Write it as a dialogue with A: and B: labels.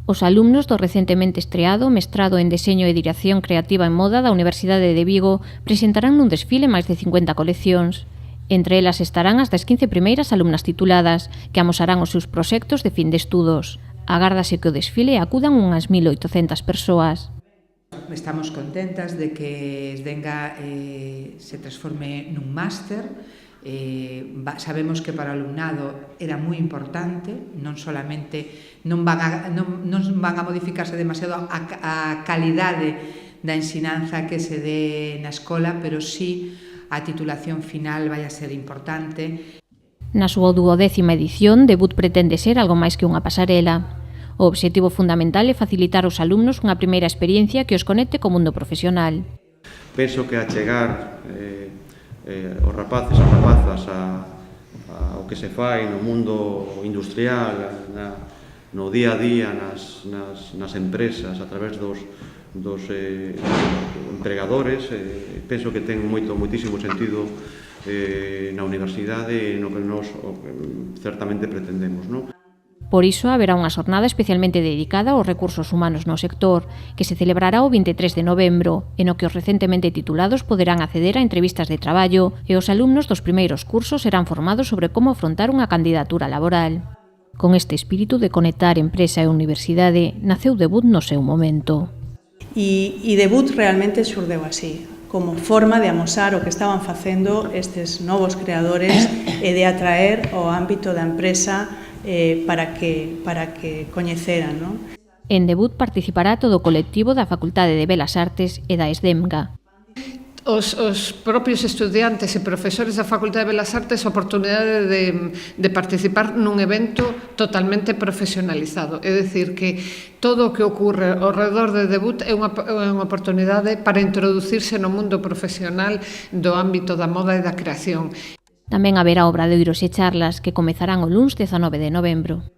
A: Os alumnos do recentemente estreado Mestrado en Deseño e Dirección Creativa en Moda da Universidade de Vigo presentarán nun desfile máis de 50 coleccións. Entre elas estarán as das 15 primeiras alumnas tituladas, que amosarán os seus proxectos de fin de estudos. Agárdase que o desfile acudan unhas 1.800 persoas.
B: Estamos contentas de que Esdenga se transforme nun máster. Sabemos que para o alumnado era moi importante, non solamente non van a modificarse demasiado a calidade da ensinanza que se dé na escola, pero sí a titulación final vai a ser importante.
A: Na súa 12ª edición, Debut pretende ser algo máis que unha pasarela. O obxectivo fundamental é facilitar aos alumnos unha primeira experiencia que os conecte co mundo profesional.
C: Penso que achegar os rapaces e rapazas ao que se fai no mundo industrial, no día a día, nas empresas, a través dos empregadores, penso que ten moitísimo sentido na universidade no que nos certamente pretendemos, non?
A: Por iso, haberá unha xornada especialmente dedicada aos recursos humanos no sector, que se celebrará o 23 de novembro, e no que os recentemente titulados poderán acceder a entrevistas de traballo e os alumnos dos primeiros cursos serán formados sobre como afrontar unha candidatura laboral. Con este espírito de conectar empresa e universidade, naceu Debut no seu momento.
D: E Debut realmente xurdeu así, como forma de amosar o que estaban facendo estes novos creadores e de atraer ao ámbito da empresa para que coñeceran, non?
A: En Debut participará todo o colectivo da Facultade de Belas Artes e da Esdenga.
E: Os propios estudiantes e profesores da Facultade de Belas Artes a oportunidade de participar nun evento totalmente profesionalizado. É dicir, que todo o que ocorre ao redor de Debut é unha oportunidade para introducirse no mundo profesional do ámbito da moda e da creación.
A: Tamén haberá obradoiros e charlas que comezarán o luns 19 de novembro.